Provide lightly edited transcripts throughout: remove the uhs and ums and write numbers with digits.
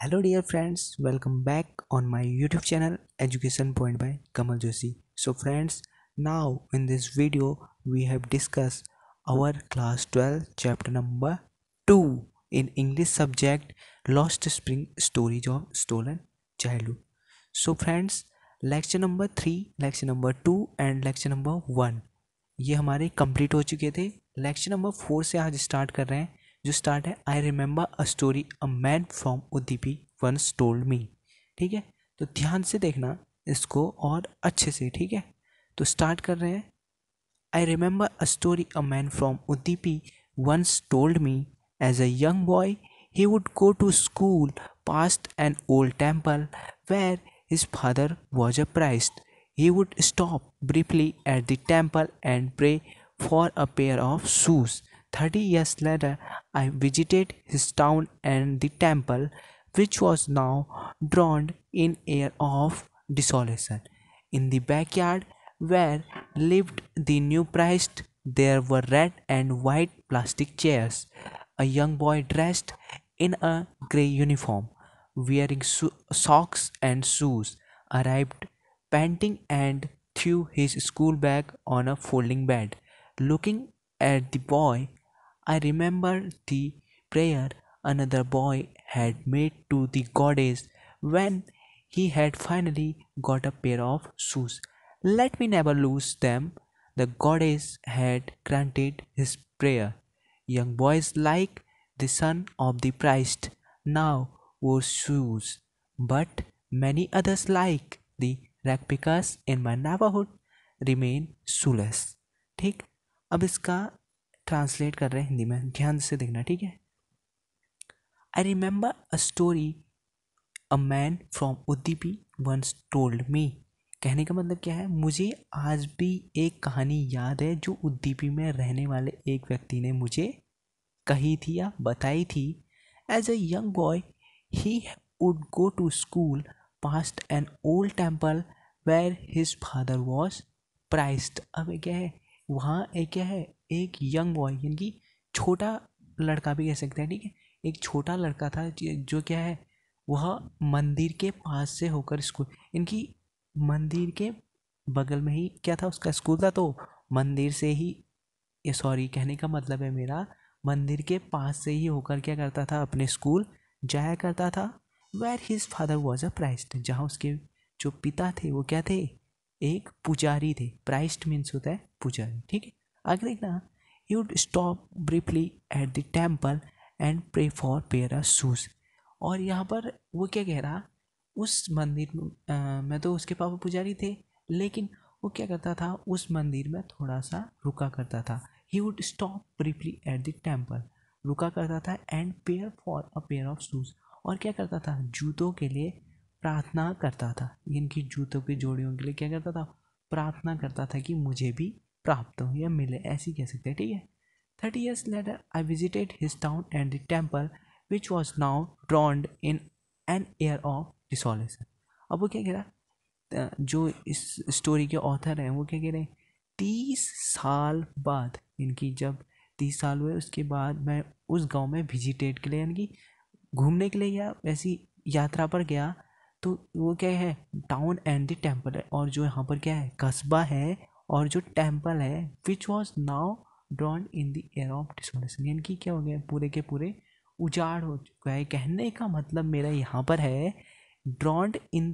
Hello dear friends, welcome back on my YouTube channel Education Point by Kamal Joshi. So friends, now in this video we have discussed our class 12 chapter number 2 in English subject Lost Spring Stories of Stolen Childhood. So friends, lecture number 3, lecture number 2 and lecture number 1 ये हमारे complete हो चुके थे। Lecture number 4 से आज start कर रहे हैं, जो स्टार्ट है I remember a story a man from Udupi once told me. ठीक है, तो ध्यान से देखना इसको और अच्छे से। ठीक है, तो स्टार्ट कर रहे हैं। I remember a story a man from Udupi once told me as a young boy he would go to school past an old temple where his father was a priest. He would stop briefly at the temple and pray for a pair of shoes. 30 years later, I visited his town and the temple, which was now drowned in air of desolation. In the backyard where lived the new priest, there were red and white plastic chairs. A young boy dressed in a grey uniform, wearing socks and shoes, arrived panting and threw his school bag on a folding bed. Looking at the boy, I remembered the prayer another boy had made to the goddess when he had finally got a pair of shoes. Let me never lose them. The goddess had granted his prayer. Young boys like the son of the priest now wore shoes, but many others like the replicas in my neighborhood remain shoeless. ठीक, अब इसका translate कर रहे हैं हिंदी में, ध्यान से देखना। ठीक है, I remember a story a man from Udupi once told me. कहने का मतलब क्या है, मुझे आज भी एक कहानी याद है जो उदीपी में रहने वाले एक व्यक्ति ने मुझे कही थी या बताई थी। As a young boy he would go to school past an old temple where his father was priest. अब क्या है, वहाँ एक क्या है, एक यंग बॉय यानी कि छोटा लड़का भी कह सकते हैं। ठीक है, एक छोटा लड़का था जो क्या है, वह मंदिर के पास से होकर स्कूल, इनकी मंदिर के बगल में ही क्या था, उसका स्कूल था। तो मंदिर से ही, ये सॉरी कहने का मतलब है मेरा, मंदिर के पास से ही होकर क्या करता था, अपने स्कूल जाया करता था। Where his father was a priest, जहाँ उसके जो पिता थे वो क्या थे, एक पुजारी थे। प्राइस्ट मीन्स होता है पुजारी। ठीक है, आगे देखना। He would stop briefly at the temple and pray for pair of shoes. और यहाँ पर वो क्या कह रहा, उस मंदिर में तो उसके पापा पुजारी थे, लेकिन वो क्या करता था, उस मंदिर में थोड़ा सा रुका करता था। ही would stop briefly at the temple, रुका करता था, and pair for a pair of shoes, और क्या करता था, जूतों के लिए प्रार्थना करता था। इनकी जूतों की जोड़ियों के लिए क्या करता था, प्रार्थना करता था कि मुझे भी प्राप्त हो या मिले, ऐसी कह सकते हैं। ठीक है, 30 years later I visited his town and the temple which was now drowned in an air of desolation. अब वो क्या कह रहा, जो इस स्टोरी के ऑथर हैं वो क्या कह रहे हैं, 30 साल बाद, इनकी जब 30 साल हुए उसके बाद मैं उस गांव में विजिटेट के लिए यानी कि घूमने के लिए या ऐसी यात्रा पर गया। तो वो क्या है, टाउन एंड द टेम्पल है, और जो यहाँ पर क्या है, कस्बा है, और जो टेम्पल है which was now drawn in the air of desolation, यानी कि क्या हो गया, पूरे के पूरे उजाड़ हो चुका है। कहने का मतलब मेरा यहाँ पर है, drowned in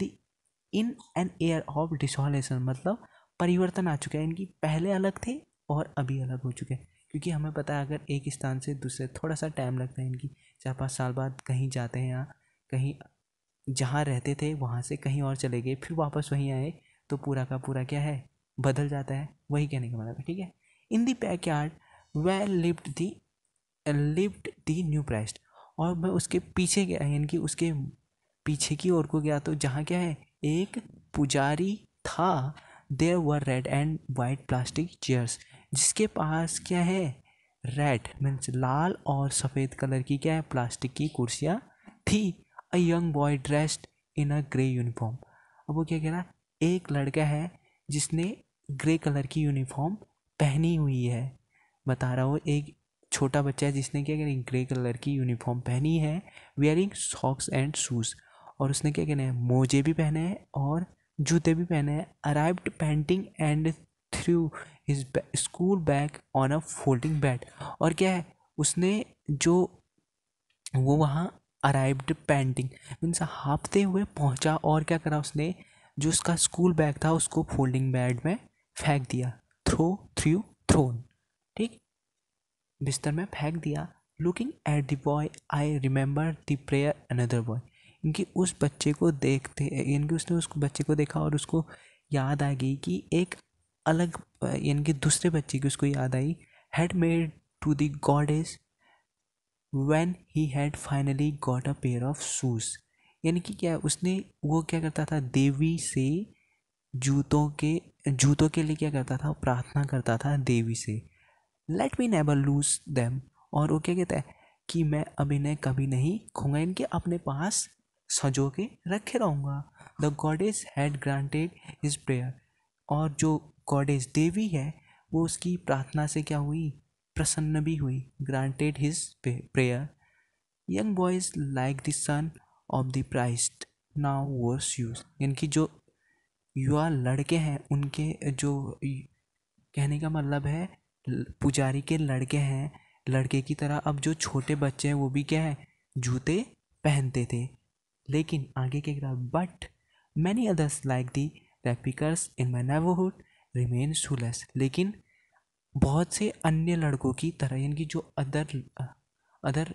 an air of desolation, मतलब परिवर्तन आ चुका है। इनकी पहले अलग थे और अभी अलग हो चुके हैं। क्योंकि हमें पता है, अगर एक स्थान से दूसरे थोड़ा सा टाइम लगता है, इनकी 4-5 साल बाद कहीं जाते हैं, या कहीं जहाँ रहते थे वहाँ से कहीं और चले गए, फिर वापस वहीं आए, तो पूरा का पूरा क्या है, बदल जाता है। वही कहने का मतलब है। ठीक है, in the backyard where lived the new priest, और मैं उसके पीछे गया, यानी कि उसके पीछे की ओर को गया, तो जहाँ क्या है, एक पुजारी था। There were red and white plastic chairs, जिसके पास क्या है, रेड मीन्स लाल और सफ़ेद कलर की क्या है, प्लास्टिक की कुर्सियाँ थी। अ young boy dressed in a grey uniform. अब वो क्या कह रहा, एक लड़का है जिसने ग्रे कलर की यूनिफॉर्म पहनी हुई है। बता रहा हूँ, एक छोटा बच्चा है जिसने क्या करें ग्रे कलर की यूनिफॉर्म पहनी है, वेयरिंग सॉक्स एंड शूज़, और उसने क्या कहना है मोजे भी पहने हैं और जूते भी पहने हैं। Arrived painting and through his school bag on a folding bed, और क्या है उसने जो वो वहाँ अराइव्ड पेंटिंग मीन्स हाँफते हुए पहुँचा, और क्या करा उसने जो उसका स्कूल बैग था उसको फोल्डिंग बेड में फेंक दिया, थ्रोन, ठीक, बिस्तर में फेंक दिया। Looking at the boy I remember the prayer another boy, इनकी उस बच्चे को देखते इनकी उसने उस बच्चे को देखा और उसको याद आ गई कि एक अलग इनके दूसरे बच्चे की उसको याद आई, had made to the goddess when he had finally got a pair of shoes, यानी कि क्या उसने वो क्या करता था देवी से जूतों के लिए क्या करता था प्रार्थना करता था देवी से। Let me never lose them, और वो क्या कहता है कि मैं अब इन्हें कभी नहीं खोऊंगा, इनके अपने पास सजो के रखे रहूँगा। The goddess had granted his prayer, और जो गॉडेस देवी है वो उसकी प्रार्थना से क्या हुई प्रसन्न भी हुई। Granted his prayer, young boys like the son of the priest now war shoes, इनकी जो युवा लड़के हैं उनके जो कहने का मतलब है पुजारी के लड़के हैं, लड़के की तरह अब जो छोटे बच्चे हैं वो भी क्या है जूते पहनते थे। लेकिन आगे क्या कहा, but many others like the ragpickers in my neighbourhood remain shoeless, लेकिन बहुत से अन्य लड़कों की तरह यानी जो अदर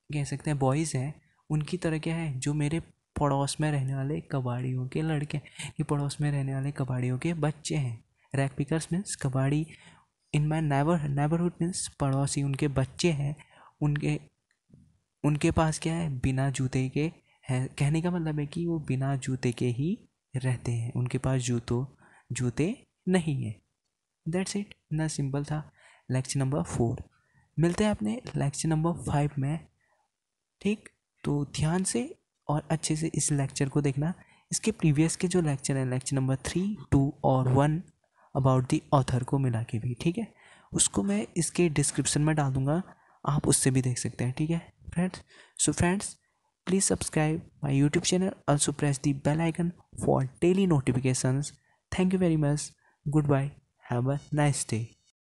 कह सकते हैं बॉयज़ हैं उनकी तरह क्या है जो मेरे पड़ोस में रहने वाले कबाड़ियों के लड़के, ये पड़ोस में रहने वाले कबाड़ियों के बच्चे हैं। रैग पिकर्स मीन्स कबाड़ी, इन माई नेबरहुड मीन्स पड़ोसी उनके बच्चे हैं, उनके उनके पास क्या है बिना जूते के हैं, कहने का मतलब है कि वो बिना जूते के ही रहते हैं, उनके पास जूते नहीं है। दैट्स इट, इतना सिंपल था लेक्चर नंबर 4। मिलते हैं अपने लेक्चर नंबर 5 में, ठीक। तो ध्यान से और अच्छे से इस लेक्चर को देखना। इसके प्रीवियस के जो लेक्चर हैं लेक्चर नंबर 3, 2 और 1 अबाउट द ऑथर को मिला के भी, ठीक है, उसको मैं इसके डिस्क्रिप्शन में डाल दूंगा, आप उससे भी देख सकते हैं, ठीक है friends. So friends, please subscribe my YouTube channel, also press the bell icon for daily notifications. Thank you very much, goodbye, have a nice day.